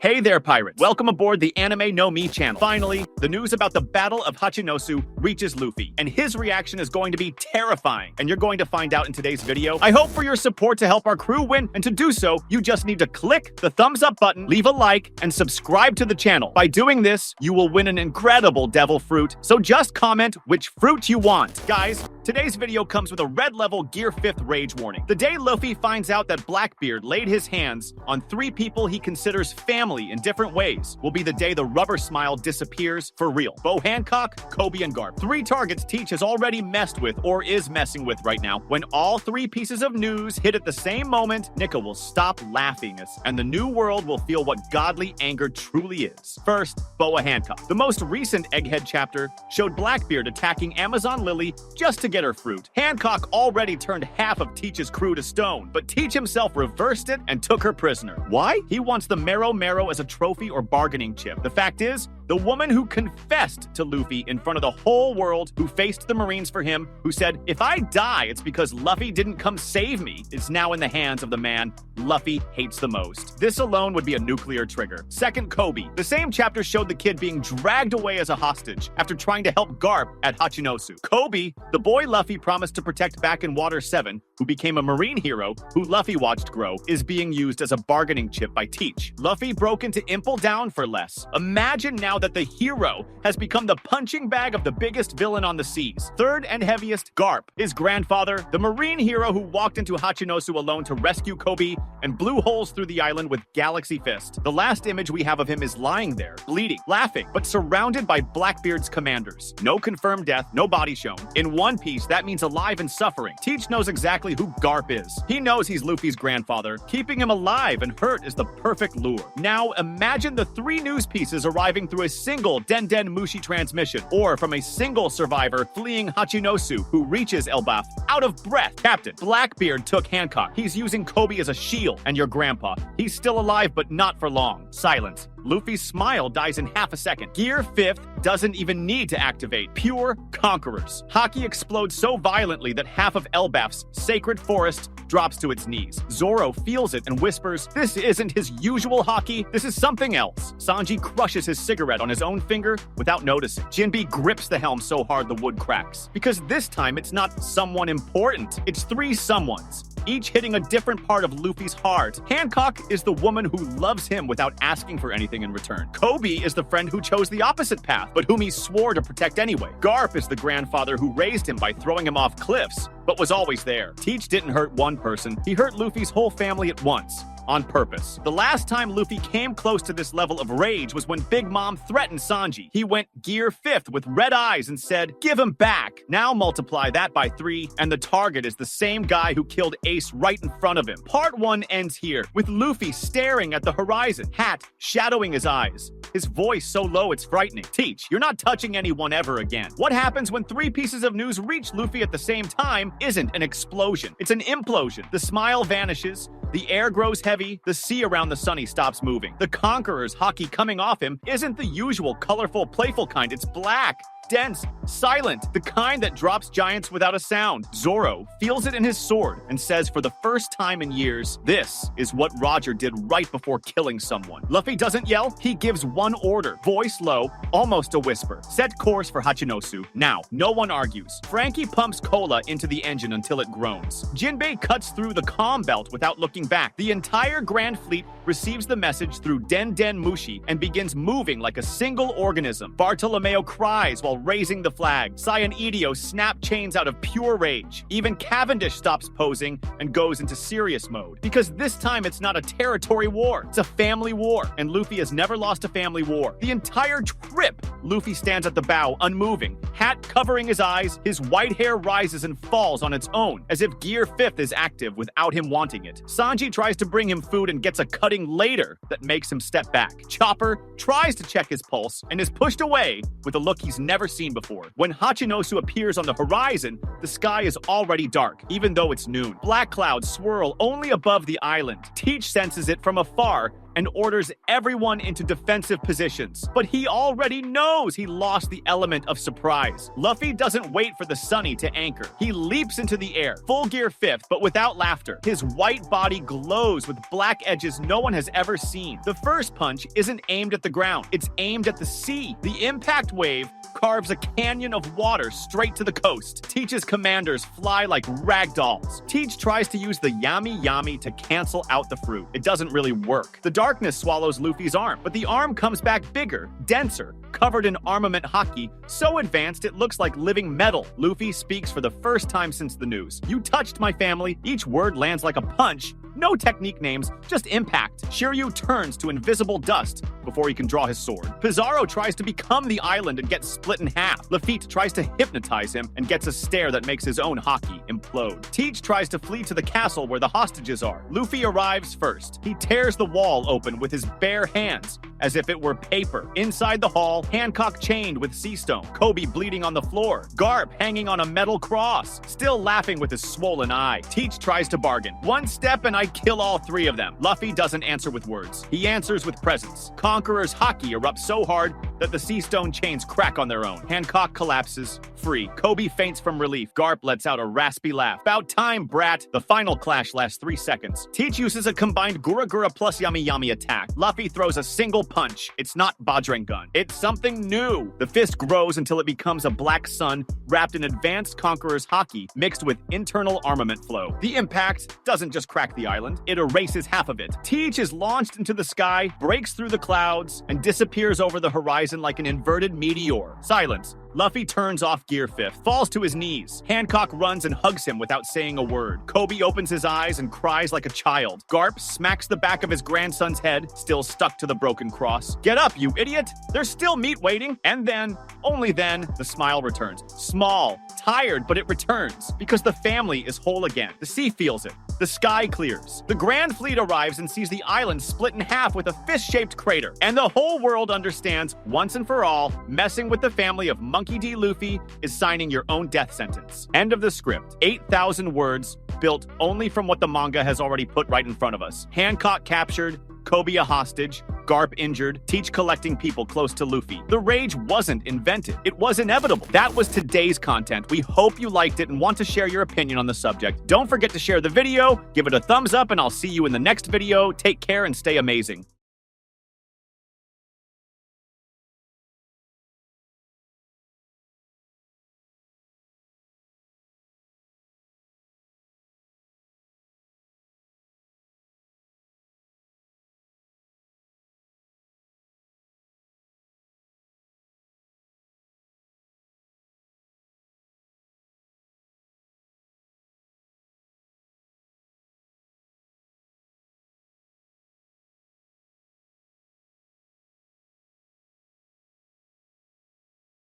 Hey there, pirates! Welcome aboard the Anime No Me channel. Finally, the news about the Battle of Hachinosu reaches Luffy, and his reaction is going to be terrifying, and you're going to find out in today's video. I hope for your support to help our crew win, and to do so, you just need to click the thumbs up button, leave a like, and subscribe to the channel. By doing this, you will win an incredible devil fruit, so just comment which fruit you want. Guys, today's video comes with a red level Gear 5th rage warning. The day Luffy finds out that Blackbeard laid his hands on 3 people he considers family in different ways will be the day the rubber smile disappears for real. Boa Hancock, Koby, and Garp. 3 targets Teach has already messed with or is messing with right now. When all 3 pieces of news hit at the same moment, Nika will stop laughing and the new world will feel what godly anger truly is. First, Boa Hancock. The most recent Egghead chapter showed Blackbeard attacking Amazon Lily just to get her fruit. Hancock already turned half of Teach's crew to stone, but Teach himself reversed it and took her prisoner. Why? He wants the Marrow as a trophy or bargaining chip. The fact is, the woman who confessed to Luffy in front of the whole world, who faced the Marines for him, who said, "If I die, it's because Luffy didn't come save me," is now in the hands of the man Luffy hates the most. This alone would be a nuclear trigger. Second, Koby. The same chapter showed the kid being dragged away as a hostage after trying to help Garp at Hachinosu. Koby, the boy Luffy promised to protect back in Water 7, who became a Marine hero who Luffy watched grow, is being used as a bargaining chip by Teach. Luffy broke into Impel Down for less. Imagine now that the hero has become the punching bag of the biggest villain on the seas. Third and heaviest, Garp. His grandfather, the Marine hero who walked into Hachinosu alone to rescue Koby and blew holes through the island with Galaxy Fist. The last image we have of him is lying there, bleeding, laughing, but surrounded by Blackbeard's commanders. No confirmed death, no body shown. In One Piece, that means alive and suffering. Teach knows exactly who Garp is. He knows he's Luffy's grandfather. Keeping him alive and hurt is the perfect lure. Now, imagine the 3 news pieces arriving through a single Den Mushi transmission, or from a single survivor fleeing Hachinosu who reaches Elbaf out of breath. Captain, Blackbeard took Hancock. He's using Koby as a shield, and your grandpa. He's still alive, but not for long. Silence. Luffy's smile dies in half a second. Gear 5th doesn't even need to activate. Pure conquerors. Haki explodes so violently that half of Elbaf's sacred forest drops to its knees. Zoro feels it and whispers, "This isn't his usual Haki, this is something else." Sanji crushes his cigarette on his own finger without noticing. Jinbe grips the helm so hard the wood cracks. Because this time it's not someone important, it's 3 someones, each hitting a different part of Luffy's heart. Hancock is the woman who loves him without asking for anything in return. Koby is the friend who chose the opposite path, but whom he swore to protect anyway. Garp is the grandfather who raised him by throwing him off cliffs, but was always there. Teach didn't hurt one person, he hurt Luffy's whole family at once. On purpose. The last time Luffy came close to this level of rage was when Big Mom threatened Sanji. He went Gear 5th with red eyes and said, "Give him back." Now multiply that by 3, and the target is the same guy who killed Ace right in front of him. Part 1 ends here, with Luffy staring at the horizon, hat shadowing his eyes. His voice so low it's frightening. Teach, you're not touching anyone ever again. What happens when 3 pieces of news reach Luffy at the same time isn't an explosion. It's an implosion. The smile vanishes. The air grows heavy, the sea around the Sunny stops moving. The Conqueror's Haki coming off him isn't the usual colorful, playful kind, it's black, dense, silent, the kind that drops giants without a sound. Zoro feels it in his sword and says for the first time in years, this is what Roger did right before killing someone. Luffy doesn't yell, he gives one order, voice low, almost a whisper. Set course for Hachinosu. Now, no one argues. Frankie pumps cola into the engine until it groans. Jinbei cuts through the calm belt without looking back. The entire Grand Fleet receives the message through Den Mushi and begins moving like a single organism. Bartolomeo cries while raising the flag. Cyanideo snap chains out of pure rage. Even Cavendish stops posing and goes into serious mode. Because this time it's not a territory war, it's a family war. And Luffy has never lost a family war. The entire trip, Luffy stands at the bow, unmoving, hat covering his eyes, his white hair rises and falls on its own, as if Gear 5th is active without him wanting it. Sanji tries to bring him food and gets a cutting later that makes him step back. Chopper tries to check his pulse and is pushed away with a look he's never seen before. When Hachinosu appears on the horizon, the sky is already dark, even though it's noon. Black clouds swirl only above the island. Teach senses it from afar and orders everyone into defensive positions. But he already knows he lost the element of surprise. Luffy doesn't wait for the Sunny to anchor. He leaps into the air, full gear fifth, but without laughter. His white body glows with black edges no one has ever seen. The first punch isn't aimed at the ground, it's aimed at the sea. The impact wave carves a canyon of water straight to the coast. Teach's commanders fly like ragdolls. Teach tries to use the yami yami to cancel out the fruit. It doesn't really work. The darkness swallows Luffy's arm, but the arm comes back bigger, denser, covered in armament haki, so advanced it looks like living metal. Luffy speaks for the first time since the news. You touched my family. Each word lands like a punch. No technique names, just impact. Shiryu turns to invisible dust before he can draw his sword. Pizarro tries to become the island and gets split in half. Lafitte tries to hypnotize him and gets a stare that makes his own haki implode. Teach tries to flee to the castle where the hostages are. Luffy arrives first. He tears the wall open with his bare hands, as if it were paper. Inside the hall, Hancock chained with sea stone. Koby bleeding on the floor. Garp hanging on a metal cross, still laughing with his swollen eye. Teach tries to bargain. One step and I kill all three of them. Luffy doesn't answer with words. He answers with presence. Conqueror's haki erupts so hard that the sea stone chains crack on their own. Hancock collapses, free. Koby faints from relief. Garp lets out a raspy laugh. About time, brat. The final clash lasts 3 seconds. Teach uses a combined Gura Gura plus Yami Yami attack. Luffy throws a single punch. It's not Bajrang gun. It's something new. The fist grows until it becomes a black sun wrapped in advanced Conqueror's haki mixed with internal armament flow. The impact doesn't just crack the island, it erases half of it. Teach is launched into the sky, breaks through the clouds, and disappears over the horizon like an inverted meteor. Silence. Luffy turns off gear fifth, falls to his knees. Hancock runs and hugs him without saying a word. Koby opens his eyes and cries like a child. Garp smacks the back of his grandson's head, still stuck to the broken cross. Get up, you idiot! There's still meat waiting. And then, only then, the smile returns. Small, tired, but it returns, because the family is whole again. The sea feels it. The sky clears. The Grand Fleet arrives and sees the island split in half with a fist-shaped crater. And the whole world understands, once and for all, messing with the family of Monkey D. Luffy is signing your own death sentence. End of the script. 8,000 words, built only from what the manga has already put right in front of us. Hancock captured, Koby a hostage, Garp injured, Teach collecting people close to Luffy. The rage wasn't invented. It was inevitable. That was today's content. We hope you liked it and want to share your opinion on the subject. Don't forget to share the video, give it a thumbs up, and I'll see you in the next video. Take care and stay amazing.